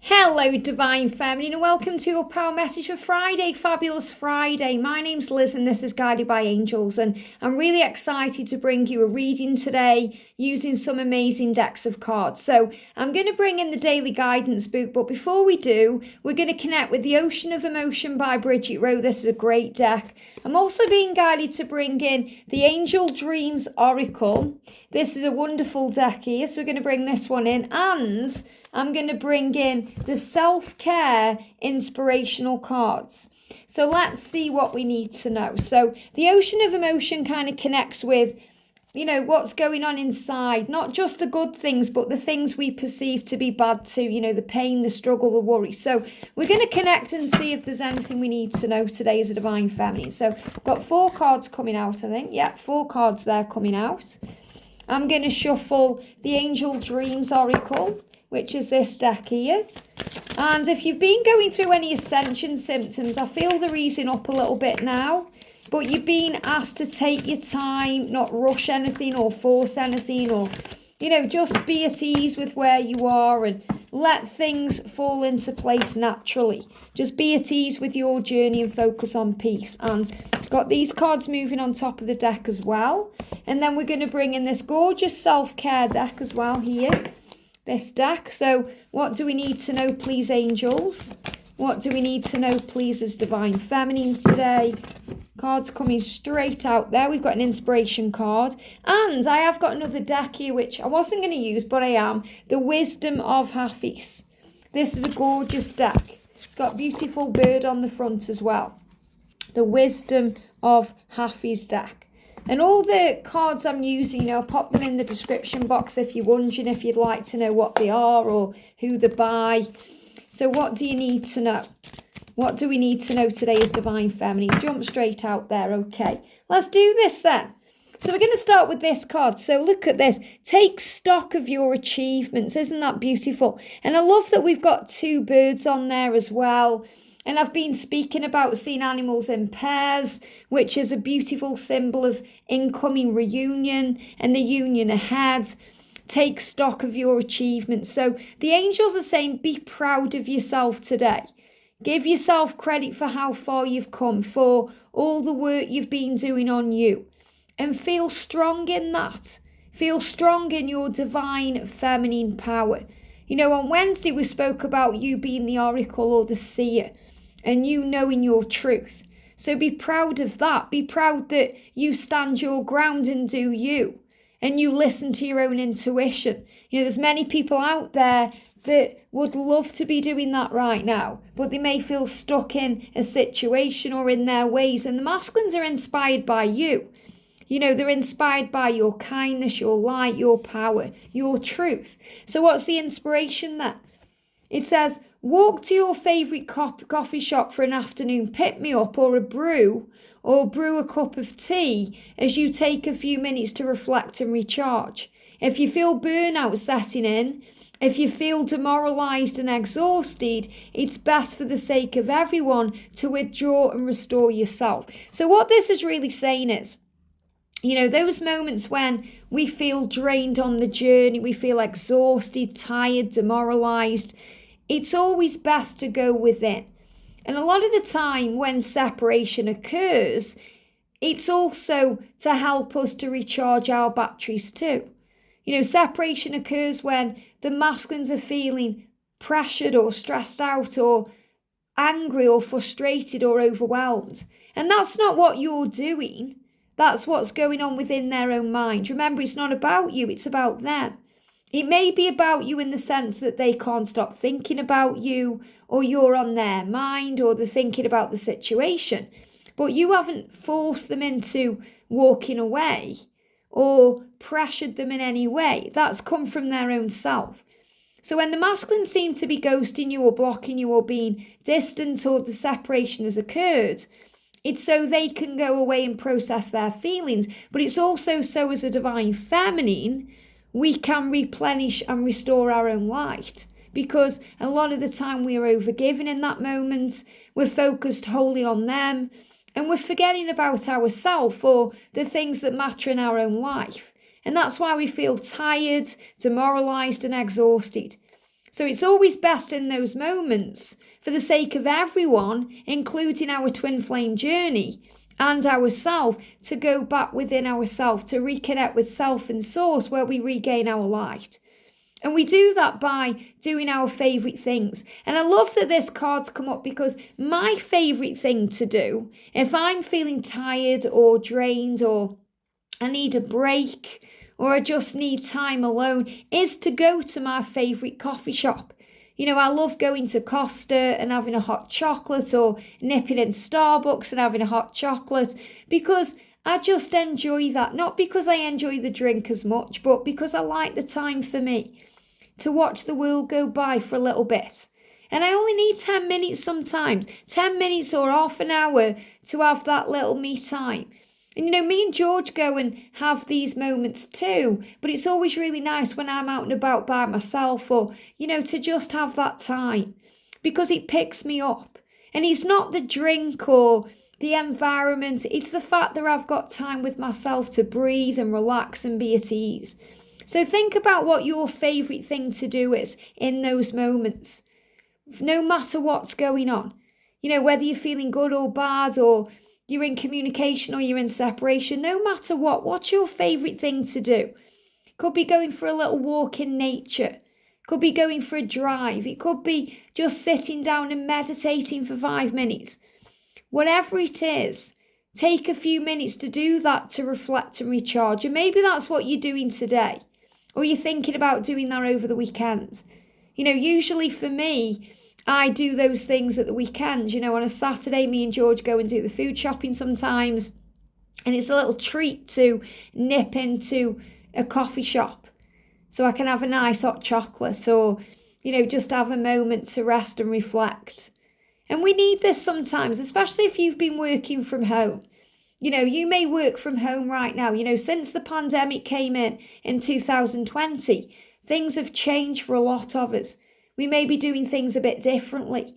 Hello, Divine Feminine, and welcome to your Power Message for Friday, Fabulous Friday. My name's Liz, and this is Guided by Angels, and I'm really excited to bring you a reading today using some amazing decks of cards. So I'm going to bring in the Daily Guidance book, but before we do, we're going to connect with The Ocean of Emotion by Bridget. This is a great deck. I'm also being guided to bring in the Angel Dreams Oracle. This is a wonderful deck here, so we're going to bring this one in, and I'm going to bring in the self-care inspirational cards. So let's see what we need to know. So the Ocean of Emotion kind of connects with, what's going on inside. Not just the good things, but the things we perceive to be bad too. The pain, the struggle, the worry. So we're going to connect and see if there's anything we need to know today as a Divine Feminine. So I've got 4 cards coming out, I think. Yeah, 4 cards there coming out. I'm going to shuffle the Angel Dreams Oracle, which is this deck here. And if you've been going through any ascension symptoms, I feel they're easing up a little bit now. But you've been asked to take your time, not rush anything or force anything, or, just be at ease with where you are and let things fall into place naturally. Just be at ease with your journey and focus on peace. And got these cards moving on top of the deck as well. And then we're going to bring in this gorgeous self-care deck as well here. This deck. So what do we need to know, please, angels? What do we need to know, please, as Divine Feminines today? Cards coming straight out there. We've got an inspiration card. And I have got another deck here, which I wasn't going to use, but I am. The Wisdom of Hafiz. This is a gorgeous deck. It's got a beautiful bird on the front as well. The Wisdom of Hafiz deck. And all the cards I'm using, I'll pop them in the description box if you're wondering if you'd like to know what they are or who they're by. So what do you need to know? What do we need to know today as Divine Feminine? Jump straight out there. Okay, let's do this then. So we're going to start with this card. So look at this. Take stock of your achievements. Isn't that beautiful? And I love that we've got 2 birds on there as well. And I've been speaking about seeing animals in pairs, which is a beautiful symbol of incoming reunion and the union ahead. Take stock of your achievements. So the angels are saying, be proud of yourself today. Give yourself credit for how far you've come, for all the work you've been doing on you. And feel strong in that. Feel strong in your divine feminine power. On Wednesday we spoke about you being the oracle or the seer, and you knowing your truth. So be proud of that. Be proud that you stand your ground and do you. And you listen to your own intuition. There's many people out there that would love to be doing that right now, but they may feel stuck in a situation or in their ways. And the masculines are inspired by you. They're inspired by your kindness, your light, your power, your truth. So what's the inspiration there? It says, walk to your favourite coffee shop for an afternoon pick-me-up or a brew, or brew a cup of tea as you take a few minutes to reflect and recharge. If you feel burnout setting in, if you feel demoralised and exhausted, it's best for the sake of everyone to withdraw and restore yourself. So what this is really saying is, those moments when we feel drained on the journey, we feel exhausted, tired, demoralised, it's always best to go within. And a lot of the time when separation occurs, it's also to help us to recharge our batteries too. Separation occurs when the masculines are feeling pressured or stressed out or angry or frustrated or overwhelmed. And that's not what you're doing. That's what's going on within their own mind. Remember, it's not about you, it's about them. It may be about you in the sense that they can't stop thinking about you, or you're on their mind, or they're thinking about the situation. But you haven't forced them into walking away or pressured them in any way. That's come from their own self. So when the masculines seem to be ghosting you or blocking you or being distant or the separation has occurred, it's so they can go away and process their feelings. But it's also so as a divine feminine, we can replenish and restore our own light. Because a lot of the time we are overgiving in that moment, we're focused wholly on them, and we're forgetting about ourselves or the things that matter in our own life. And that's why we feel tired, demoralised and exhausted. So it's always best in those moments, for the sake of everyone, including our twin flame journey and ourself, to go back within ourselves, to reconnect with self and source, where we regain our light. And we do that by doing our favourite things. And I love that this card's come up, because my favourite thing to do, if I'm feeling tired or drained, or I need a break, or I just need time alone, is to go to my favourite coffee shop. You know, I love going to Costa and having a hot chocolate, or nipping in Starbucks and having a hot chocolate, because I just enjoy that. Not because I enjoy the drink as much, but because I like the time for me to watch the world go by for a little bit. And I only need 10 minutes sometimes, 10 minutes or half an hour to have that little me time. And, you know, me and George go and have these moments too, but it's always really nice when I'm out and about by myself, or, you know, to just have that time, because it picks me up. And it's not the drink or the environment, it's the fact that I've got time with myself to breathe and relax and be at ease. So think about what your favourite thing to do is in those moments, no matter what's going on. You know, whether you're feeling good or bad, or you're in communication or you're in separation, no matter what's your favourite thing to do? Could be going for a little walk in nature. Could be going for a drive. It could be just sitting down and meditating for 5 minutes. Whatever it is, take a few minutes to do that, to reflect and recharge. And maybe that's what you're doing today, or you're thinking about doing that over the weekend. You know, usually for me, I do those things at the weekend. You know, on a Saturday, me and George go and do the food shopping sometimes. And it's a little treat to nip into a coffee shop so I can have a nice hot chocolate, or, you know, just have a moment to rest and reflect. And we need this sometimes, especially if you've been working from home. You know, you may work from home right now. You know, since the pandemic came in 2020, things have changed for a lot of us. We may be doing things a bit differently.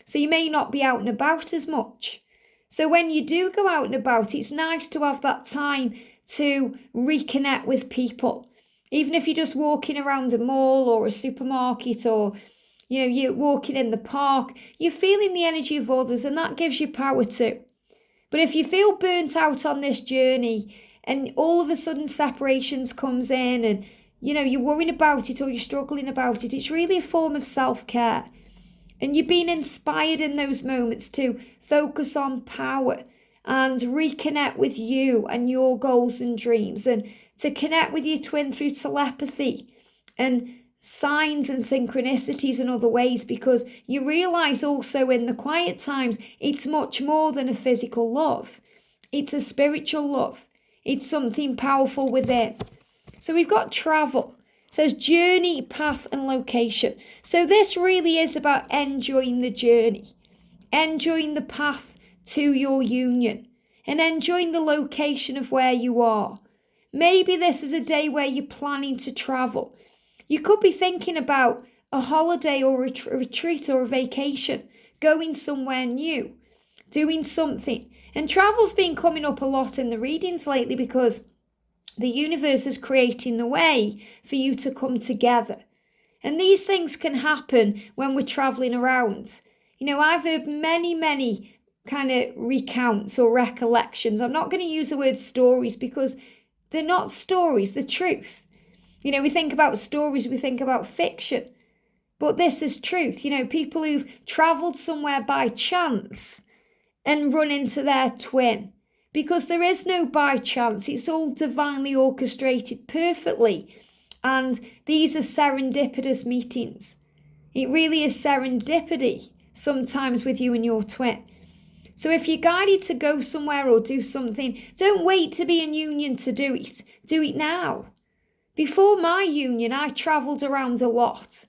So you may not be out and about as much. So when you do go out and about, it's nice to have that time to reconnect with people. Even if you're just walking around a mall or a supermarket, or, you know, you're walking in the park, you're feeling the energy of others, and that gives you power too. But if you feel burnt out on this journey, and all of a sudden separations comes in, and, you know, you're worrying about it or you're struggling about it, it's really a form of self-care. And you're being inspired in those moments to focus on power and reconnect with you and your goals and dreams, and to connect with your twin through telepathy and signs and synchronicities and other ways, because you realise also in the quiet times, it's much more than a physical love. It's a spiritual love. It's something powerful within. So we've got travel. It says journey, path and location. So this really is about enjoying the journey, enjoying the path to your union, and enjoying the location of where you are. Maybe this is a day where you're planning to travel. You could be thinking about a holiday or a retreat or a vacation, going somewhere new, doing something. And travel's been coming up a lot in the readings lately, because the universe is creating the way for you to come together. And these things can happen when we're traveling around. You know, I've heard many kind of recounts or recollections. I'm not going to use the word stories, because they're not stories, they're truth. You know, we think about stories, we think about fiction, but this is truth. You know, people who've travelled somewhere by chance and run into their twin, because there is no by chance. It's all divinely orchestrated perfectly. And these are serendipitous meetings. It really is serendipity sometimes with you and your twin. So if you're guided to go somewhere or do something, don't wait to be in union to do it. Do it now. Before my union, I travelled around a lot.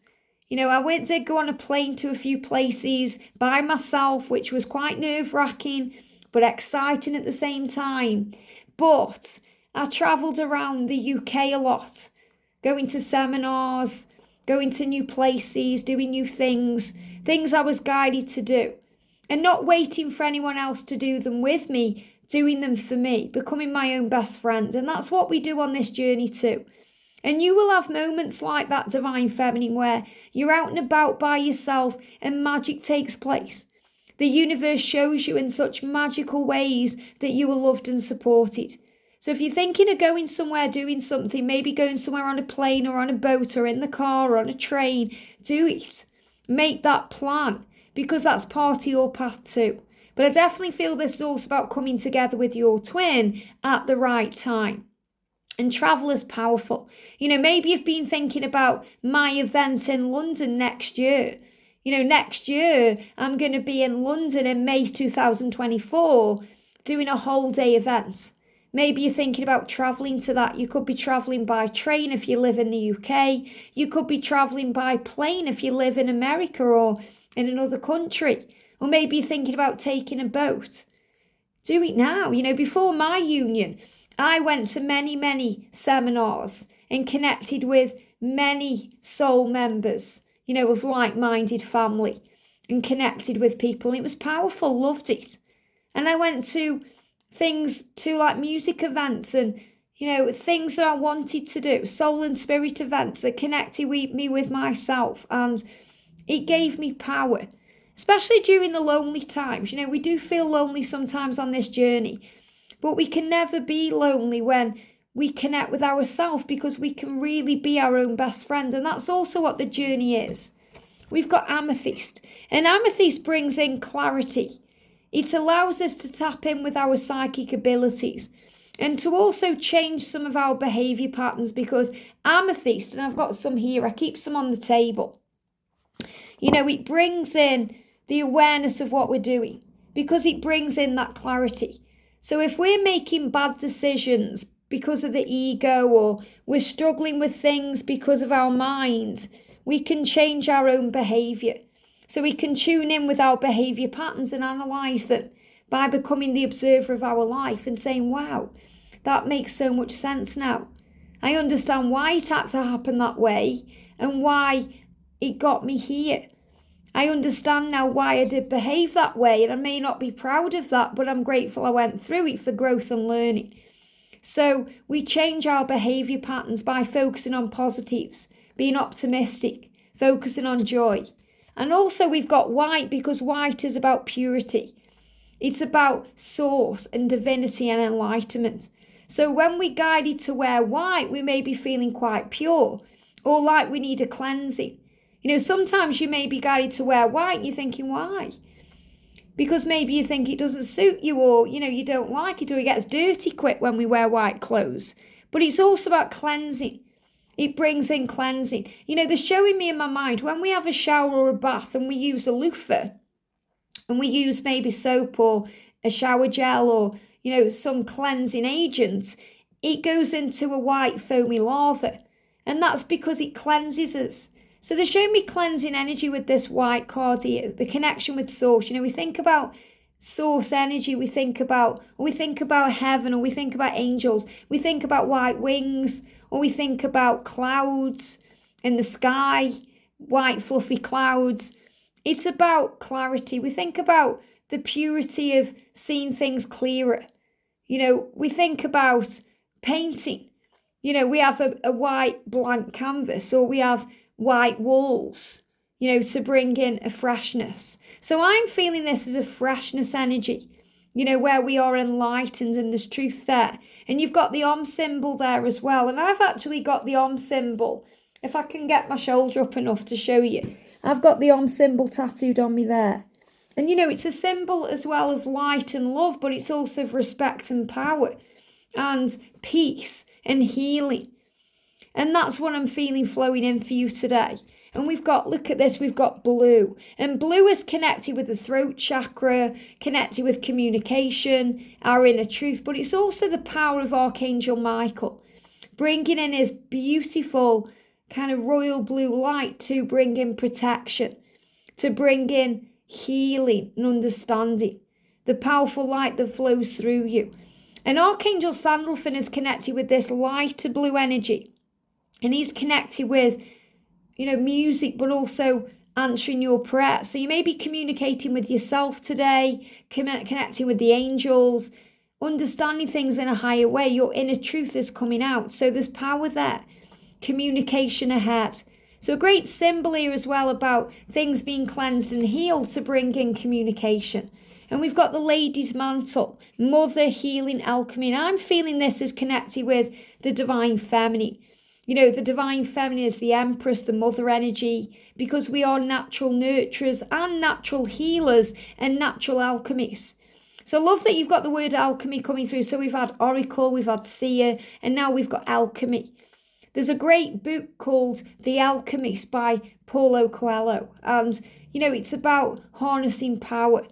You know, I did go on a plane to a few places by myself, which was quite nerve-wracking, but exciting at the same time. But I travelled around the UK a lot, going to seminars, going to new places, doing new things I was guided to do, and not waiting for anyone else to do them with me, doing them for me, becoming my own best friend. And that's what we do on this journey too. And you will have moments like that, Divine Feminine, where you're out and about by yourself and magic takes place. The universe shows you in such magical ways that you are loved and supported. So if you're thinking of going somewhere, doing something, maybe going somewhere on a plane or on a boat or in the car or on a train, do it. Make that plan, because that's part of your path too. But I definitely feel this is also about coming together with your twin at the right time. And travel is powerful. Maybe you've been thinking about my event in London next year. Next year I'm going to be in London in May 2024 doing a whole day event. Maybe you're thinking about travelling to that. You could be travelling by train if you live in the UK. You could be travelling by plane if you live in America or in another country. Or maybe you're thinking about taking a boat. Do it now. Before my union, I went to many, many seminars and connected with many soul members, of like-minded family, and connected with people. It was powerful, loved it. And I went to things like music events and, things that I wanted to do, soul and spirit events that connected me with myself. And it gave me power, especially during the lonely times. We do feel lonely sometimes on this journey. But we can never be lonely when we connect with ourselves, because we can really be our own best friend. And that's also what the journey is. We've got amethyst, and amethyst brings in clarity. It allows us to tap in with our psychic abilities and to also change some of our behaviour patterns, because amethyst, and I've got some here, I keep some on the table. It brings in the awareness of what we're doing, because it brings in that clarity. So if we're making bad decisions because of the ego, or we're struggling with things because of our mind, we can change our own behaviour. So we can tune in with our behaviour patterns and analyse them by becoming the observer of our life and saying, wow, that makes so much sense now. I understand why it had to happen that way and why it got me here. I understand now why I did behave that way, and I may not be proud of that, but I'm grateful I went through it for growth and learning. So we change our behaviour patterns by focusing on positives, being optimistic, focusing on joy. And also we've got white, because white is about purity. It's about source and divinity and enlightenment. So when we're guided to wear white, we may be feeling quite pure, or like we need a cleansing. Sometimes you may be guided to wear white and you're thinking, why? Because maybe you think it doesn't suit you, or, you don't like it, or it gets dirty quick when we wear white clothes. But it's also about cleansing. It brings in cleansing. They're showing me in my mind, when we have a shower or a bath and we use a loofah, and we use maybe soap or a shower gel or, some cleansing agent, it goes into a white foamy lava. And that's because it cleanses us. So they're showing me cleansing energy with this white card here, the connection with source. We think about source energy, we think about heaven, or we think about angels, we think about white wings, or we think about clouds in the sky, white fluffy clouds. It's about clarity. We think about the purity of seeing things clearer. We think about painting. We have a white blank canvas, or we have white walls, to bring in a freshness. So I'm feeling this as a freshness energy, where we are enlightened and there's truth there. And you've got the Om symbol there as well. And I've actually got the Om symbol, if I can get my shoulder up enough to show you. I've got the Om symbol tattooed on me there. And it's a symbol as well of light and love, but it's also of respect and power and peace and healing. And that's what I'm feeling flowing in for you today. And we've got, look at this, we've got blue. And blue is connected with the throat chakra, connected with communication, our inner truth. But it's also the power of Archangel Michael, bringing in his beautiful kind of royal blue light to bring in protection, to bring in healing and understanding, the powerful light that flows through you. And Archangel Sandalphon is connected with this lighter blue energy. And he's connected with, music, but also answering your prayer. So you may be communicating with yourself today, connecting with the angels, understanding things in a higher way. Your inner truth is coming out. So there's power there. communication ahead. So a great symbol here as well about things being cleansed and healed to bring in communication. And we've got the lady's mantle, mother, healing, alchemy. And I'm feeling this is connected with the divine feminine. You know, the divine feminine is the empress, the mother energy, because we are natural nurturers and natural healers and natural alchemists. So I love that you've got the word alchemy coming through. So we've had oracle, we've had seer, and now we've got alchemy. There's a great book called The Alchemist by Paulo Coelho. And, you know, it's about harnessing power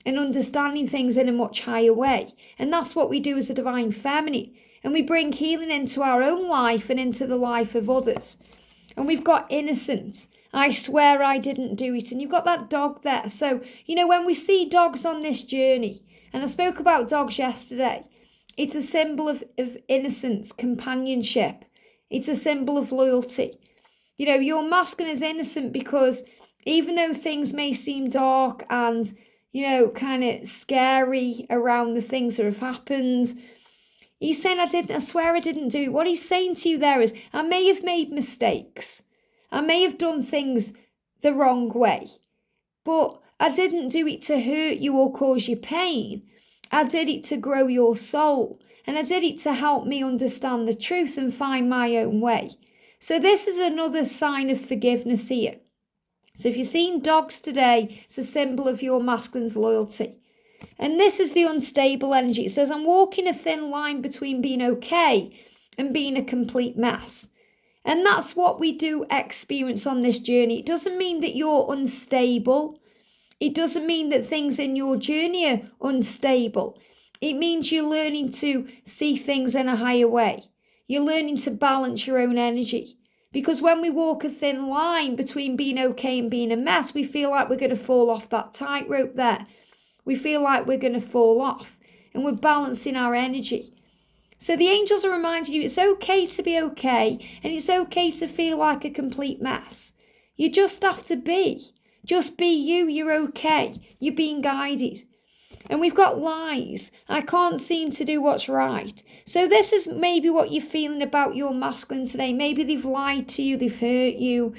and understanding things in a much higher way. And that's what we do as a divine feminine. And we bring healing into our own life and into the life of others. And we've got innocence. I swear I didn't do it. And you've got that dog there. So, you know, when we see dogs on this journey, and I spoke about dogs yesterday, it's a symbol of innocence, companionship. It's a symbol of loyalty. You know, your masculine is innocent because even though things may seem dark and, you know, kind of scary around the things that have happened, he's saying, I swear I didn't do it. What he's saying to you there is, I may have made mistakes. I may have done things the wrong way, but I didn't do it to hurt you or cause you pain. I did it to grow your soul. And I did it to help me understand the truth and find my own way. So this is another sign of forgiveness here. So if you're seeing dogs today, it's a symbol of your masculine's loyalty. And this is the unstable energy. It says, I'm walking a thin line between being okay and being a complete mess. And that's what we do experience on this journey. It doesn't mean that you're unstable. It doesn't mean that things in your journey are unstable. It means you're learning to see things in a higher way. You're learning to balance your own energy. Because when we walk a thin line between being okay and being a mess, we feel like we're going to fall off that tightrope there. We feel like we're going to fall off. And we're balancing our energy. So the angels are reminding you it's okay to be okay. And it's okay to feel like a complete mess. You just have to be. Just be you. You're okay. You're being guided. And we've got lies. I can't seem to do what's right. So this is maybe what you're feeling about your masculine today. Maybe they've lied to you, they've hurt you,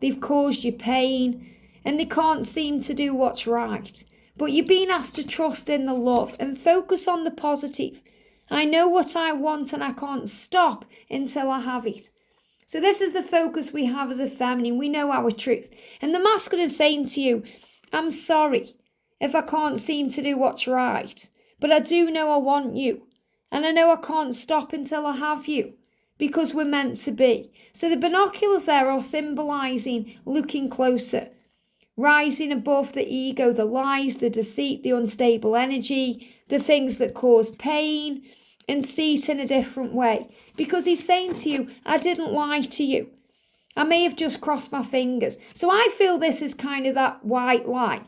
they've caused you pain, and they can't seem to do what's right. But you're being asked to trust in the love and focus on the positive. I know what I want and I can't stop until I have it. So this is the focus we have as a feminine. We know our truth. And the masculine is saying to you, I'm sorry if I can't seem to do what's right, but I do know I want you. And I know I can't stop until I have you, because we're meant to be. So the binoculars there are symbolising looking closer, rising above the ego, the lies, the deceit, the unstable energy, the things that cause pain, and see it in a different way. Because he's saying to you, I didn't lie to you. I may have just crossed my fingers. So I feel this is kind of that white lie.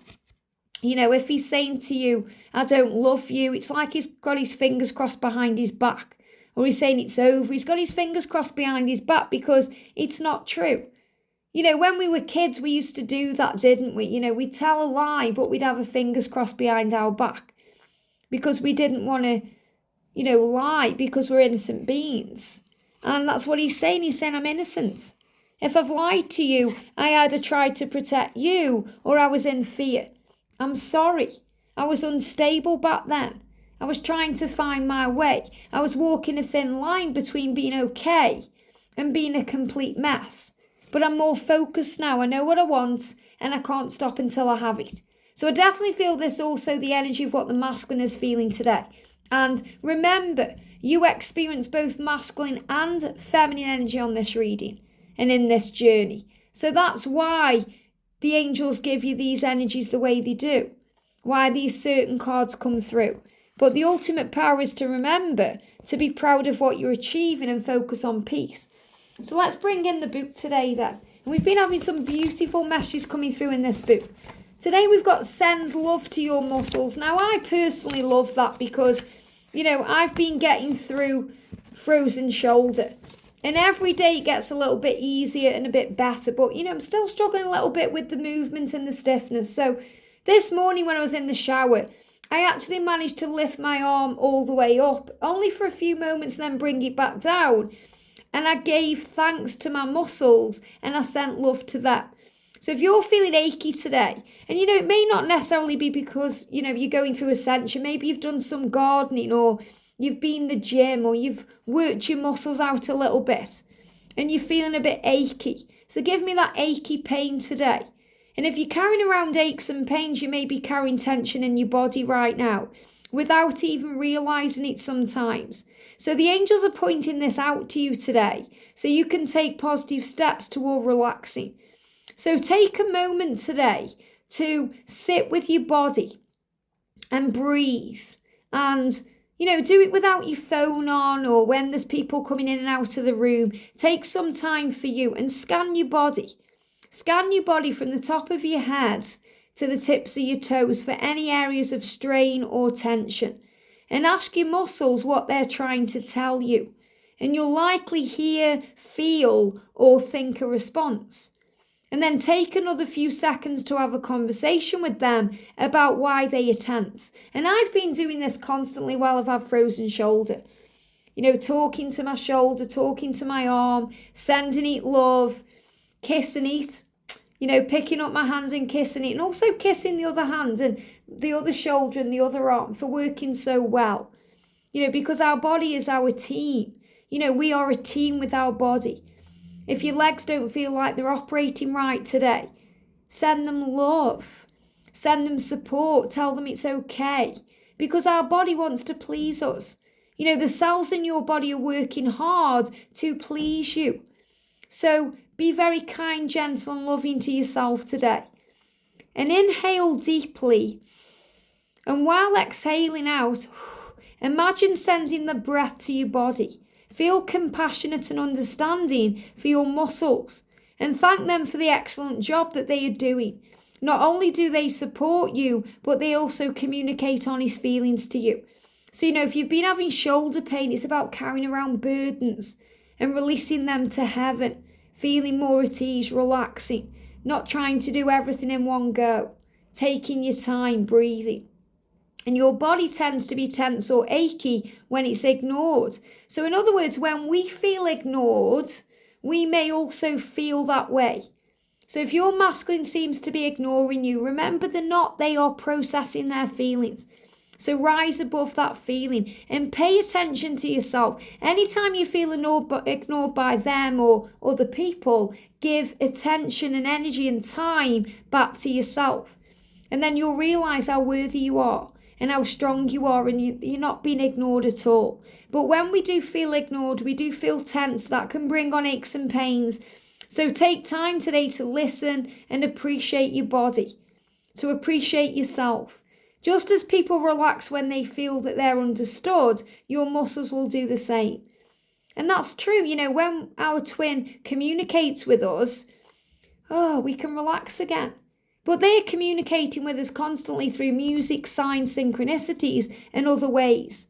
You know, if he's saying to you, I don't love you, it's like he's got his fingers crossed behind his back. Or he's saying it's over. He's got his fingers crossed behind his back because it's not true. You know, when we were kids, we used to do that, didn't we? You know, we'd tell a lie, but we'd have our fingers crossed behind our back. Because we didn't want to, you know, lie because we're innocent beings. And that's what he's saying. He's saying, I'm innocent. If I've lied to you, I either tried to protect you or I was in fear. I'm sorry. I was unstable back then. I was trying to find my way. I was walking a thin line between being okay and being a complete mess. But I'm more focused now. I know what I want and I can't stop until I have it. So I definitely feel this also the energy of what the masculine is feeling today. And remember, you experience both masculine and feminine energy on this reading and in this journey. So that's why the angels give you these energies the way they do, why these certain cards come through. But the ultimate power is to remember to be proud of what you're achieving and focus on peace. So let's bring in the book today then. And we've been having some beautiful messages coming through in this book. Today we've got send love to your muscles. Now I personally love that because, you know, I've been getting through frozen shoulder. And every day it gets a little bit easier and a bit better. But, you know, I'm still struggling a little bit with the movement and the stiffness. So this morning when I was in the shower, I actually managed to lift my arm all the way up, only for a few moments and then bring it back down. and I gave thanks to my muscles and I sent love to them. So if you're feeling achy today, and it may not necessarily be because, you're going through ascension, maybe you've done some gardening or you've been in the gym or you've worked your muscles out a little bit and you're feeling a bit achy. So give me that achy pain today. And if you're carrying around aches and pains, you may be carrying tension in your body right now without even realizing it sometimes. So the angels are pointing this out to you today so you can take positive steps toward relaxing. So take a moment today to sit with your body and breathe and, do it without your phone on or when there's people coming in and out of the room. Take some time for you and scan your body. Scan your body from the top of your head to the tips of your toes for any areas of strain or tension. And ask your muscles what they're trying to tell you. And you'll likely hear, feel, or think a response. And then take another few seconds to have a conversation with them about why they are tense. And I've been doing this constantly while I've had frozen shoulder. Talking to my shoulder, talking to my arm, sending it love, kissing it, picking up my hand and kissing it, and also kissing the other hand and the other shoulder and the other arm for working so well. Because our body is our team. We are a team with our body. If your legs don't feel like they're operating right today, send them love. Send them support. Tell them it's okay. Because our body wants to please us. The cells in your body are working hard to please you. So be very kind, gentle, and loving to yourself today. And inhale deeply. And while exhaling out, imagine sending the breath to your body. Feel compassionate and understanding for your muscles and thank them for the excellent job that they are doing. Not only do they support you, but they also communicate honest feelings to you. So, if you've been having shoulder pain, it's about carrying around burdens and releasing them to heaven, feeling more at ease, relaxing, not trying to do everything in one go, taking your time, breathing. And your body tends to be tense or achy when it's ignored. So in other words, when we feel ignored, we may also feel that way. So if your masculine seems to be ignoring you, remember they are processing their feelings. So rise above that feeling and pay attention to yourself. Anytime you feel ignored by them or other people, give attention and energy and time back to yourself. And then you'll realize how worthy you are. And how strong you are, and you're not being ignored at all. But when we do feel ignored, we do feel tense. That can bring on aches and pains. So take time today to listen and appreciate your body, to appreciate yourself. Just as people relax when they feel that they're understood, your muscles will do the same. And that's true. When our twin communicates with us, we can relax again. But they're communicating with us constantly through music, signs, synchronicities, and other ways.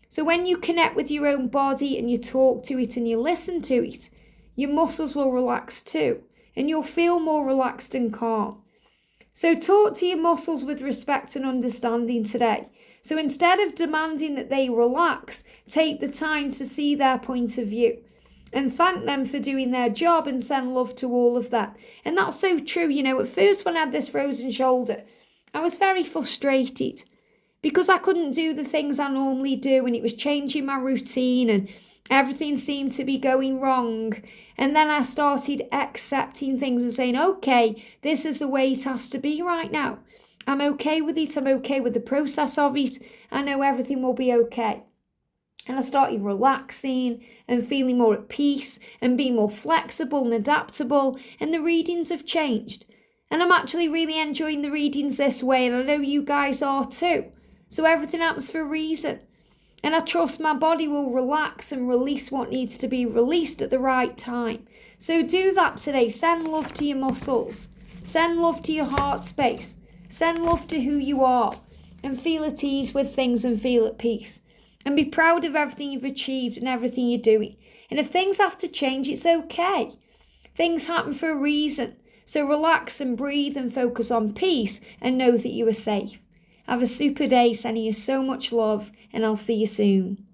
So when you connect with your own body and you talk to it and you listen to it, your muscles will relax too, and you'll feel more relaxed and calm. So talk to your muscles with respect and understanding today. So instead of demanding that they relax, take the time to see their point of view. And thank them for doing their job and send love to all of them. And that's so true. At first when I had this frozen shoulder, I was very frustrated because I couldn't do the things I normally do and it was changing my routine and everything seemed to be going wrong. And then I started accepting things and saying, okay, this is the way it has to be right now. I'm okay with it. I'm okay with the process of it. I know everything will be okay. And I started relaxing and feeling more at peace and being more flexible and adaptable. And the readings have changed. And I'm actually really enjoying the readings this way. And I know you guys are too. So everything happens for a reason. And I trust my body will relax and release what needs to be released at the right time. So do that today. Send love to your muscles. Send love to your heart space. Send love to who you are. And feel at ease with things and feel at peace. And be proud of everything you've achieved and everything you're doing. And if things have to change, it's okay. Things happen for a reason. So relax and breathe and focus on peace and know that you are safe. Have a super day, sending you so much love, and I'll see you soon.